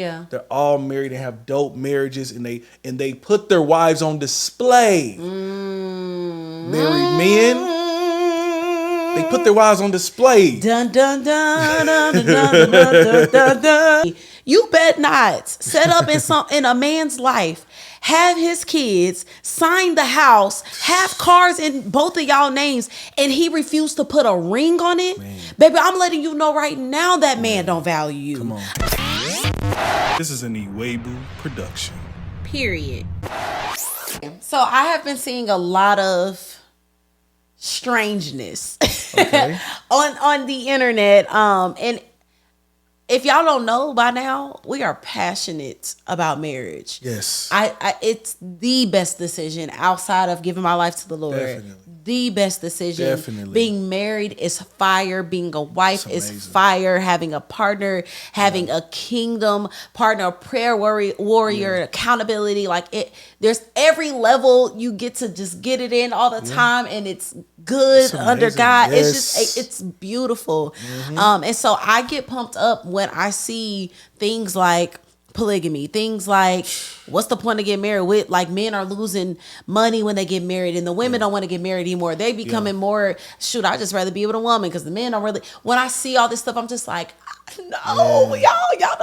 Yeah. They're all married and have dope marriages, and they put their wives on display. Married men, they put their wives on display. Dun dun dun dun dun dun dun dun dun dun. You bet not set up in a man's life, have his kids, sign the house, have cars in both of y'all names, and he refused to put a ring on it. Man. Baby, I'm letting you know right now that man don't value you. Come on. This is an Iwebu production. Period. So I have been seeing a lot of strangeness on the internet. And if y'all don't know by now, we are passionate about marriage. Yes. I it's the best decision outside of giving my life to the Lord. Definitely. The best decision. Definitely. Being married is fire. Being a wife is fire. Having a partner, having a kingdom partner, a prayer warrior, accountability. Like there's every level you get to just get it in all the time, and it's good under God. Yes. It's beautiful. And so I get pumped up when I see things like polygamy, things like what's the point of getting married with, like men are losing money when they get married and the women don't want to get married anymore. They becoming more, shoot, I just rather be with a woman because the men don't really. When I see all this stuff, I'm just like, no, y'all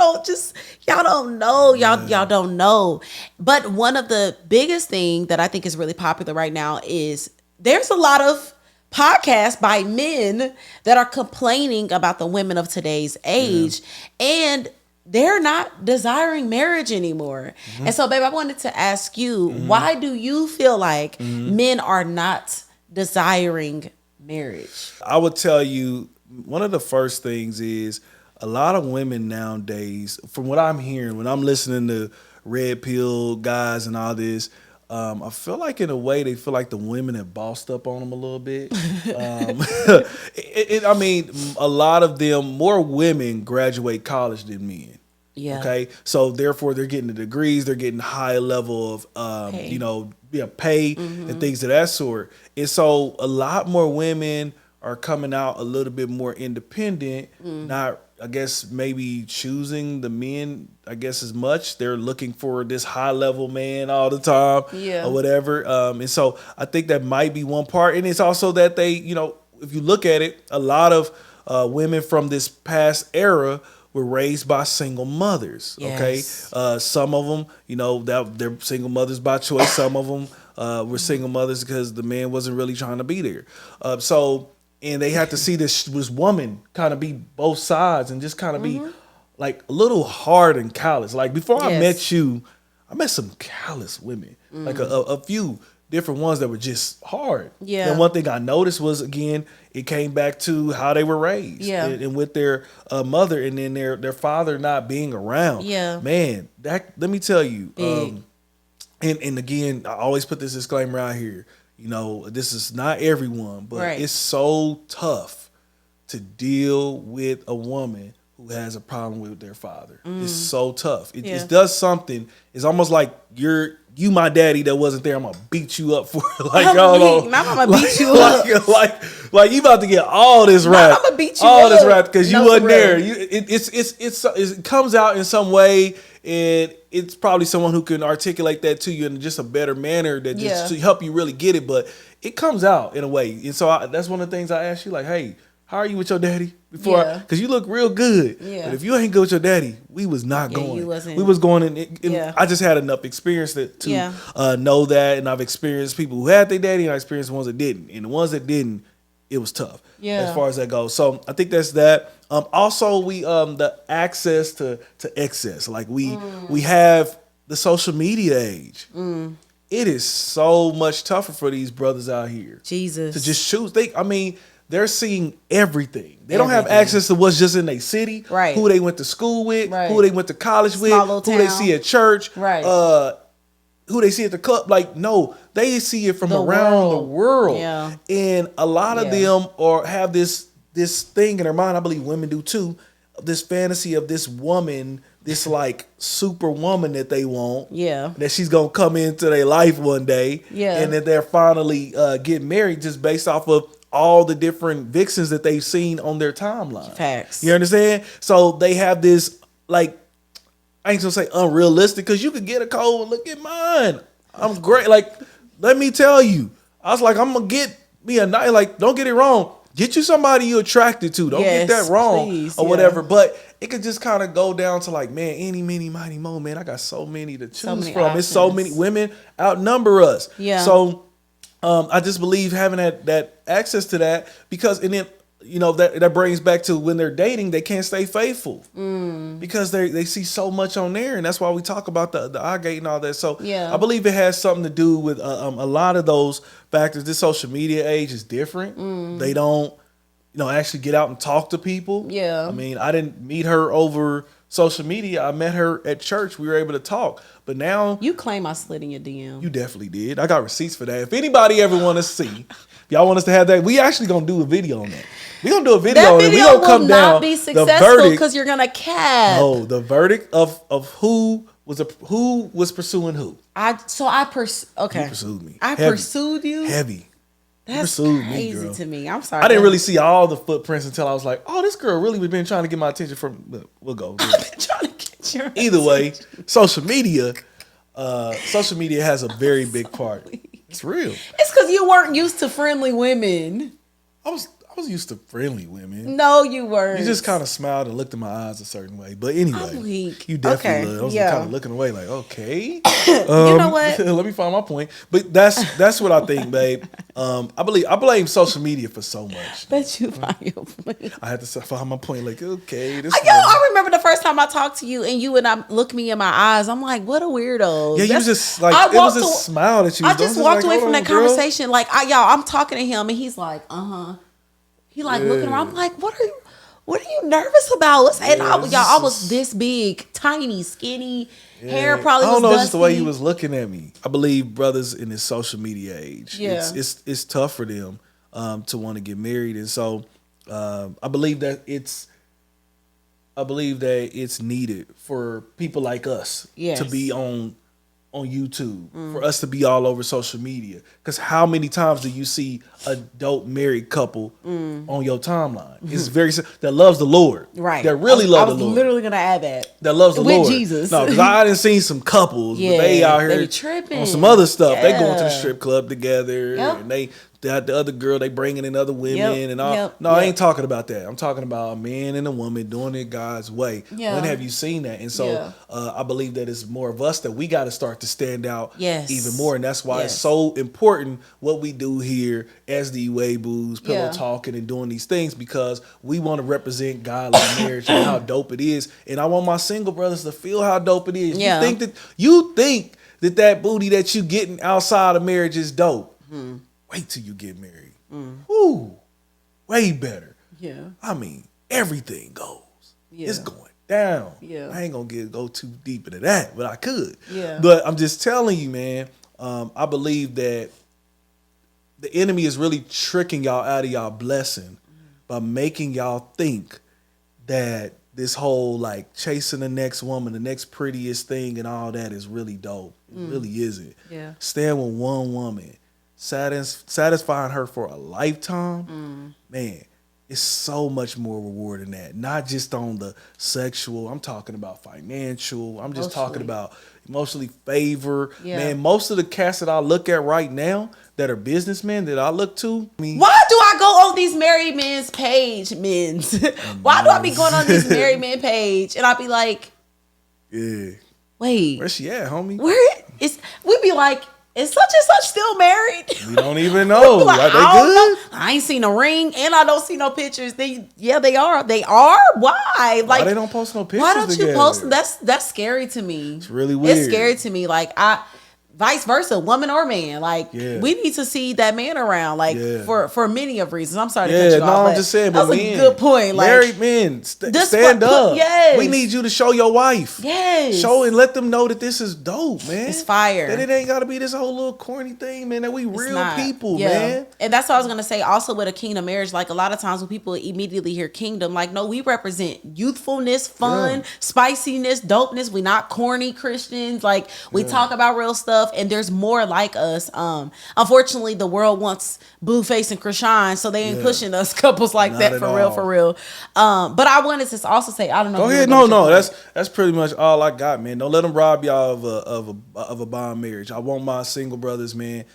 don't know. Y'all don't know. But one of the biggest thing that I think is really popular right now is there's a lot of podcasts by men that are complaining about the women of today's age, and they're not desiring marriage anymore. And so, babe, I wanted to ask you, why do you feel like men are not desiring marriage? I would tell you, one of the first things is a lot of women nowadays, from what I'm hearing, when I'm listening to Red Pill guys and all this, I feel like in a way they feel like the women have bossed up on them a little bit. I mean, a lot of them, more women graduate college than men. Yeah. Okay. So therefore they're getting the degrees, they're getting high level of, pay and things of that sort. And so a lot more women are coming out a little bit more independent, not, I guess, maybe choosing the men, I guess, as much. They're looking for this high level man all the time or whatever. And so I think that might be one part. And it's also that they, if you look at it, a lot of women from this past era were raised by single mothers. Okay. Some of them, that they're single mothers by choice. Some of them were single mothers because the man wasn't really trying to be there. And they had to see this woman kind of be both sides and just kind of be like a little hard and callous. Like before I met you, I met some callous women, like a few different ones that were just hard. Yeah. And one thing I noticed was, again, it came back to how they were raised and with their mother and then their father not being around. Yeah. Man, let me tell you, and again, I always put this disclaimer out here. This is not everyone, but it's so tough to deal with a woman who has a problem with their father. It's so tough. It does something. It's almost like you my daddy that wasn't there. I'm gonna beat you up for it. I'm gonna beat you up. Like you about to get all this rap. I'm gonna beat you all up. This rap because you wasn't there. It comes out in some way, and it's probably someone who can articulate that to you in just a better manner that just to help you really get it. But it comes out in a way, and so that's one of the things I asked you. Like, hey, how are you with your daddy? Because you look real good. Yeah. But if you ain't good with your daddy, we was not going. We was going in. I just had enough experience to know that, and I've experienced people who had their daddy, and I experienced the ones that didn't. And the ones that didn't, it was tough. Yeah. As far as that goes. So I think that's that. Also, we the access to excess. Like we have the social media age. It is so much tougher for these brothers out here. Jesus. To just choose. They're seeing everything. They don't have access to what's just in their city, right? Who they went to school with, who they went to college with, who they see at church, right? Who they see at the club. Like, no, they see it from around the world. Yeah. And a lot of them have this thing in their mind, I believe women do too, this fantasy of this woman, this like super woman that they want. Yeah. That she's going to come into their life one day. Yeah. And that they're finally getting married just based off of all the different vixens that they've seen on their timeline. Facts. You understand? So they have this, like, I ain't gonna say unrealistic, because you could get a cold and look at mine. I'm great. Like, let me tell you, I was like, I'm gonna get me a night. Like, don't get it wrong. Get you somebody you attracted to. Don't get that wrong, please, or whatever. But it could just kind of go down to like, man, any, many, mighty mo, man. I got so many to choose from. Options. It's so many women outnumber us. Yeah. So I just believe having that access to that, because, and then, you know, that brings back to when they're dating, they can't stay faithful because they see so much on there, and that's why we talk about the eye gate and all that. So yeah. I believe it has something to do with a lot of those factors. This social media age is different. They don't, you know, actually get out and talk to people. Yeah. I mean, I didn't meet her over social media. I met her at church. We were able to talk. But now, you claim I slid in your DM. You definitely did. I got receipts for that. If anybody ever want to see, if y'all want us to have that, we actually gonna do a video on that. We're gonna do a video on it. We gonna come down. That video will not be successful because you're gonna cap. No, the verdict of who was pursuing who. Okay. You pursued me. I pursued you. Heavy. That's crazy to me. I'm sorry. I didn't really see all the footprints until I was like, oh, this girl really been trying to get my attention from. We'll go. I've been trying to get your Either way, social media has a very big part. It's real. It's because you weren't used to friendly women. I was used to friendly women. No, you weren't. You just kind of smiled and looked in my eyes a certain way. But anyway, you definitely okay. I was kind of looking away like, okay. You know what? Let me find my point. But that's what I think, babe. I blame social media for so much. Bet you find your point. I had to find my point. Like, okay, I remember the first time I talked to you and you and I look me in my eyes. I'm like, what a weirdo. Yeah, you was just like, it was a smile that you. I just walked away from that conversation. Like, I'm talking to him and he's like, He like looking around. I'm like, what are you nervous about? And I was this big, tiny, skinny, hair probably was I don't know, dusty. it's just the way he was looking at me. I believe brothers in this social media age, it's tough for them to want to get married. And so I believe that it's needed for people like us to be on YouTube, for us to be all over social media. Because how many times do you see a dope married couple on your timeline? It's very that loves the Lord, right? That really love the Lord. I was literally gonna add that loves the Lord with Jesus. No, because I didn't seen some couples, but they out here tripping on some other stuff. They going to the strip club together, and the other girl, they bringing in other women and all. I ain't talking about that. I'm talking about a man and a woman doing it God's way. When have you seen that? And so I believe that it's more of us that we got to start to stand out even more. And that's why it's so important what we do here as the Weiboos, Pillow Talking and doing these things, because we want to represent godly marriage and how dope it is. And I want my single brothers to feel how dope it is. You think that booty that you getting outside of marriage is dope. Wait till you get married. Ooh, way better. Yeah. I mean, everything goes. It's going down. Yeah. I ain't gonna go too deep into that, but I could. Yeah. But I'm just telling you, man, I believe that the enemy is really tricking y'all out of y'all blessing by making y'all think that this whole like chasing the next woman, the next prettiest thing and all that is really dope. It really isn't. Yeah. Stand with one woman, satisfying her for a lifetime, man, it's so much more reward than that. Not just on the sexual, I'm talking about financial, I'm just talking about emotionally favor. Man, most of the cats that I look at right now that are businessmen that I look to. I mean, why do I go on these married men's page, Why do I be going on this married men page and I be like, wait, where's she at, homie? We be like, is such and such still married? We don't even know. Like, are they good? I ain't seen a ring and I don't see no pictures. They are. They are? Why? Like, why they don't post no pictures? Why don't together? you post? That's scary to me. It's really weird. It's scary to me. Like vice versa, woman or man. Like we need to see that man around. Like for many of reasons. I'm sorry to cut you off. I'm just saying. That's a good point. Like, married men, stand up. Yes. We need you to show your wife. Yes. Show and let them know that this is dope, man. It's fire. That it ain't got to be this whole little corny thing, man. That we real people, man. And that's what I was gonna say. Also, with a kingdom marriage, like a lot of times when people immediately hear kingdom, like no, we represent youthfulness, fun, spiciness, dopeness. We not corny Christians. Like we talk about real stuff. enough, and there's more like us. Unfortunately, the world wants Blueface and Krishan, so they ain't pushing us couples like Not that at for real, all. for real. But I wanted to also say, I don't know. Go if you ahead. were No, gonna no. jump in. That's pretty much all I got, man. Don't let them rob y'all of a bond marriage. I want my single brothers, man.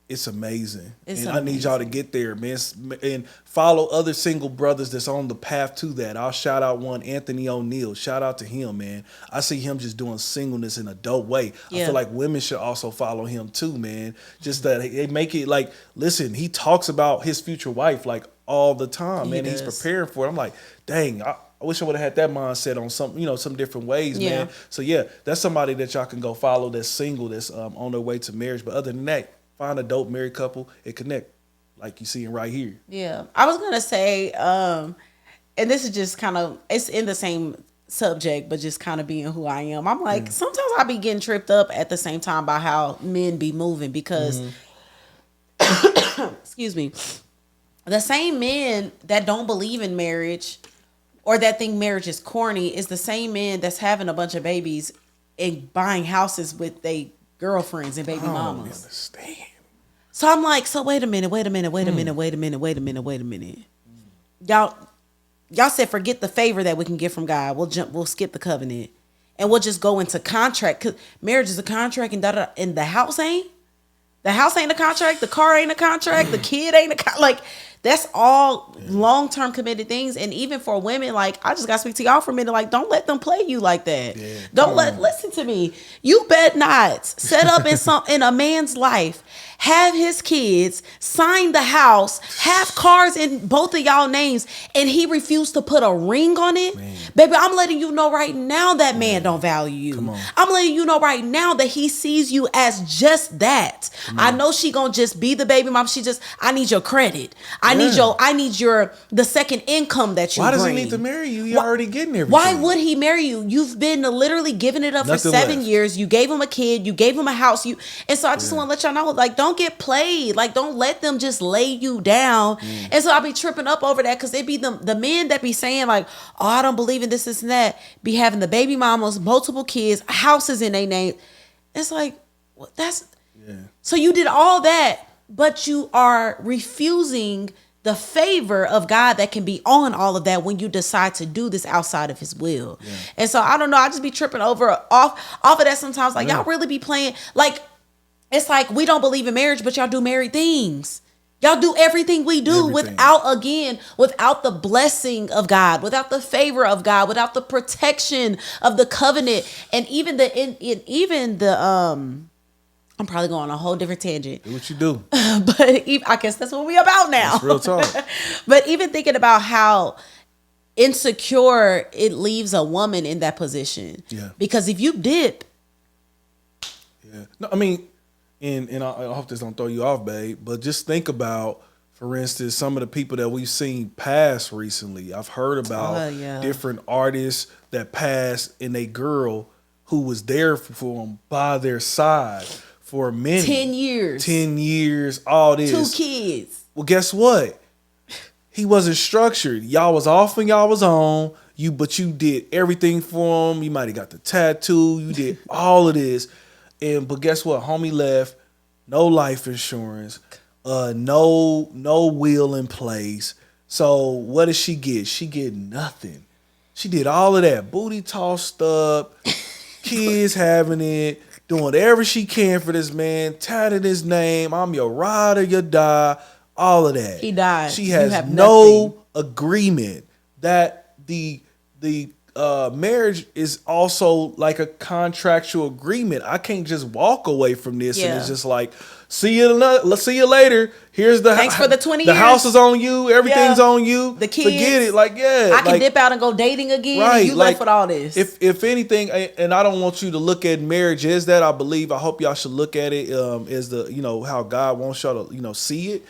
It's amazing. It's and I need y'all to get there, man. And follow other single brothers that's on the path to that. I'll shout out one, Anthony O'Neal. Shout out to him, man. I see him just doing singleness in a dope way. I Yeah. feel like women should also follow him too, man. Just that they make it like, listen, he talks about his future wife like all the time, man. He's does. preparing for it. I'm like, dang, I wish I would have had that mindset on some different ways, Yeah. man. So yeah, that's somebody that y'all can go follow that's single, that's on their way to marriage. But other than that, find a dope married couple and connect, like you seeing right here. Yeah, I was gonna say, and this is just kind of, it's in the same subject, but just kind of being who I am. I'm like, sometimes I be getting tripped up at the same time by how men be moving because, excuse me, the same men that don't believe in marriage or that think marriage is corny is the same men that's having a bunch of babies and buying houses with their girlfriends and baby I don't mamas. understand. So I'm like, so wait a minute. Y'all said forget the favor that we can get from God. We'll skip the covenant. And we'll just go into contract. Cause marriage is a contract and the house ain't. The house ain't a contract, the car ain't a contract, the kid ain't a like that's all long-term committed things. And even for women, like I just gotta speak to y'all for a minute, like don't let them play you like that. Yeah, Don't listen to me. You bet not set up in a man's life, have his kids, sign the house, have cars in both of y'all names, and he refused to put a ring on it. Man. Baby, I'm letting you know right now that man don't value you. I'm letting you know right now that he sees you as just that. I know she gonna just be the baby mom. I need your credit. I need the second income that you Why bring. does he need to marry you? You're already getting everything. Why would he marry you? You've been literally giving it up Nothing for 7 left. years. You gave him a kid. You gave him a house. And so I just want to let y'all know, like, don't get played. Like, don't let them just lay you down. And so I be tripping up over that because it be the men that be saying like, oh, I don't believe in this and that. Be having the baby mamas, multiple kids, houses in their name. It's like, so you did all that, but you are refusing the favor of God that can be on all of that when you decide to do this outside of his will. Yeah. And so I don't know, I just be tripping off of that sometimes. Like y'all really be playing, like it's like we don't believe in marriage, but y'all do married things. Y'all do everything we do without the blessing of God, without the favor of God, without the protection of the covenant, and even I'm probably going on a whole different tangent. Do what you do. But I guess that's what we about now. That's real talk. But even thinking about how insecure it leaves a woman in that position. Yeah. Because if you dip. Yeah. No, I mean, and I hope this don't throw you off, babe, but just think about, for instance, some of the people that we've seen pass recently. I've heard about different artists that passed and a girl who was there for them by their side for a minute. 10 years. 10 years, all this. 2 kids. Well, guess what? He wasn't structured. Y'all was off and y'all was on. But you did everything for him. You might have got the tattoo. You did all of this. But guess what? Homie left. No life insurance. No will in place. So what does she get? She get nothing. She did all of that. Booty tossed up. Kids having it. Doing whatever she can for this man. Tatted his name. I'm your ride or your die. All of that. He died. She has no agreement that the marriage is also like a contractual agreement. I can't just walk away from this and it's just like, see you later. Here's the thanks for the 20 years. The house is on you. Everything's on you. The kids. Forget it. Like, I can dip out and go dating again. Right. And you left with all this. If anything, and I don't want you to look at marriage as that. I hope y'all should look at it as how God wants y'all to see it.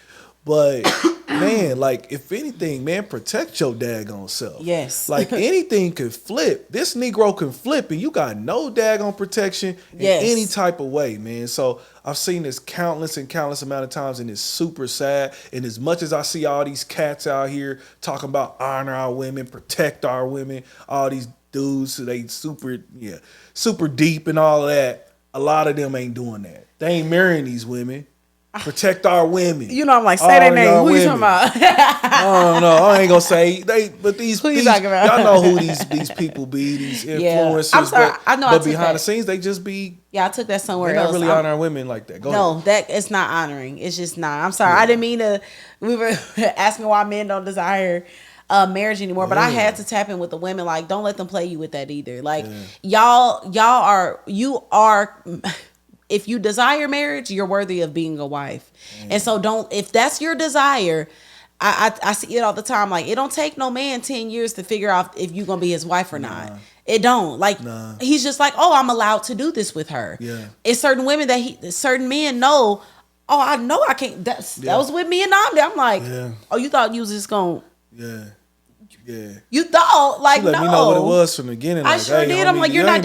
But man, like if anything, man, protect your daggone self. Yes. Like anything could flip. This Negro can flip and you got no daggone protection in any type of way, man. So I've seen this countless amount of times and it's super sad. And as much as I see all these cats out here talking about honor our women, protect our women, all these dudes, they super deep and all of that. a lot of them ain't doing that. They ain't marrying these women. Protect our women. You know, I'm like, say their name. Who you talking about? I don't know. I ain't gonna say but these. Who you talking about? Y'all know who these people be. These influencers. I'm sorry. I know. But behind the scenes, they just be. Yeah, I took that somewhere they're else. Not really honoring women like that. Go ahead. That it's not honoring. It's just not. I'm sorry. I didn't mean to. We were asking why men don't desire marriage anymore, but I had to tap in with the women. Like, don't let them play you with that either. Like, y'all are. If you desire marriage, you're worthy of being a wife. And so if that's your desire, I see it all the time. Like, it don't take no man 10 years to figure out if you're going to be his wife or not. It don't. Like, he's just like, oh, I'm allowed to do this with her. Yeah. It's certain women certain men know, oh, I know I can't. That was with me and Namdi. I'm like, oh, you thought you was just going to. Yeah. You thought, like, she let me know what it was from the beginning. I like, sure hey, did. homie, I'm like, you're not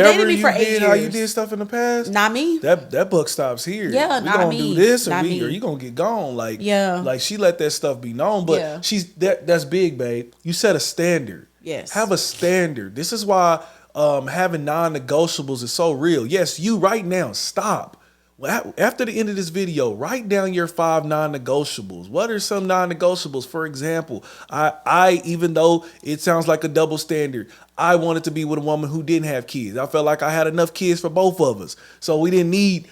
dating me for 8 years. How you did stuff in the past? Not me. That book stops here. Yeah, we not gonna me. do this, or not or you gonna get gone. Like, like she let that stuff be known. But that's big, babe. You set a standard. Yes. Have a standard. This is why having non-negotiables is so real. Yes, you right now stop. After the end of this video, write down your 5 non-negotiables. What are some non-negotiables? For example, I even though it sounds like a double standard, I wanted to be with a woman who didn't have kids. I felt like I had enough kids for both of us. So I didn't need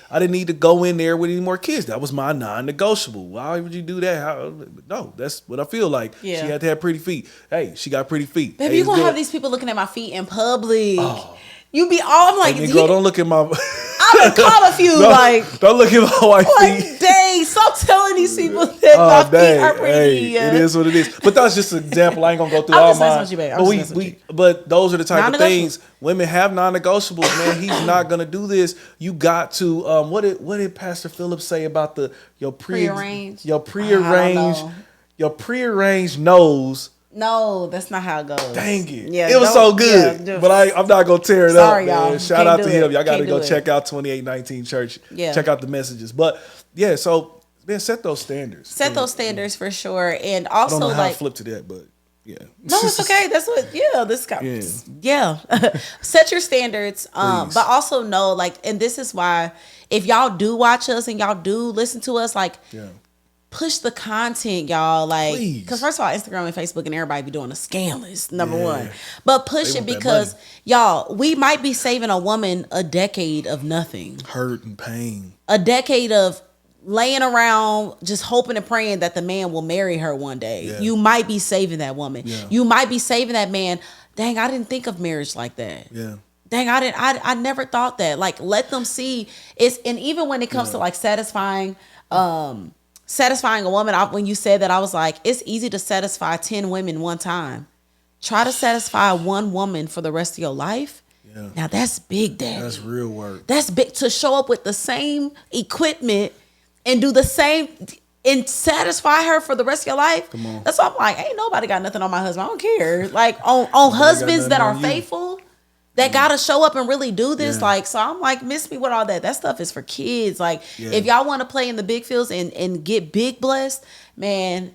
to go in there with any more kids. That was my non-negotiable. Why would you do that? No, that's what I feel like. Yeah. She had to have pretty feet. Hey, she got pretty feet. Baby, you gonna have these people looking at my feet in public. Oh. You be all like, hey, girl, don't look at my. I done caught a few. Don't look at my white feet. Dang, stop telling these people that my feet are pretty. Hey, it is what it is. But that's just an example. I ain't gonna go through all mine. But those are the type of things women have non-negotiables. Man, he's not gonna do this. You got to. What did Pastor Phillips say about your prearranged nose? No, that's not how it goes. Dang it. Yeah, it was so good. Yeah, but I'm not going to tear it up, man. Y'all. Shout out to him. Y'all got to go check out 2819 Church. Yeah. Check out the messages. But, yeah, so, man, set those standards. Set those standards for sure. And also, I don't know how I flip to that, but, yeah. No, it's okay. That's what, this guy, set your standards. But also know, like, and this is why, if y'all do watch us and y'all do listen to us, like, push the content, y'all. Like, because first of all, Instagram and Facebook and everybody be doing the scandalous, number one. But push it because, y'all, we might be saving a woman a decade of nothing. Hurt and pain. A decade of laying around just hoping and praying that the man will marry her one day. Yeah. You might be saving that woman. Yeah. You might be saving that man. Dang, I didn't think of marriage like that. Yeah. Dang, I never thought that. Like, let them see. And even when it comes to like satisfying a woman, when you said that, I was like, it's easy to satisfy 10 women one time. Try to satisfy one woman for the rest of your life. Yeah. Now that's big, Daddy. That's real work. That's big, to show up with the same equipment and do the same and satisfy her for the rest of your life. Come on. That's why I'm like, ain't nobody got nothing on my husband. I don't care. Like on husbands that are faithful, that gotta show up and really do this. Yeah. Like, so I'm like, miss me with all that. That stuff is for kids. Like, if y'all want to play in the big fields and get big blessed, man,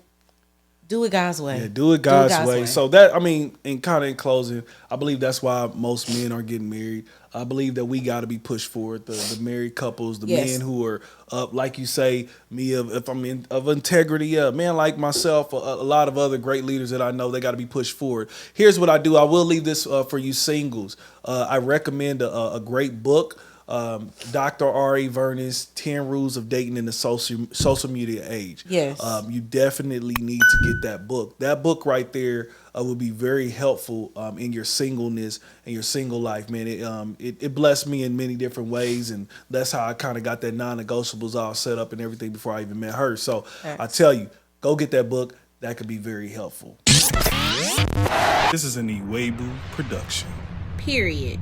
do it God's way. Yeah, do it God's way. So that, I mean, in closing, I believe that's why most men are getting married. I believe that we got to be pushed forward. The married couples, the men who are up, like you say, if I'm of integrity, man like myself, a lot of other great leaders that I know, they got to be pushed forward. Here's what I do. I will leave this for you singles. I recommend a great book. Dr. R.A. Vernon's 10 Rules of Dating in the Social Media Age. Yes. You definitely need to get that book. That book right there will be very helpful in your singleness and your single life, man. It blessed me in many different ways, and that's how I kind of got that non-negotiables all set up and everything before I even met her. So I tell you, go get that book. That could be very helpful. This is an Iwebu production. Period.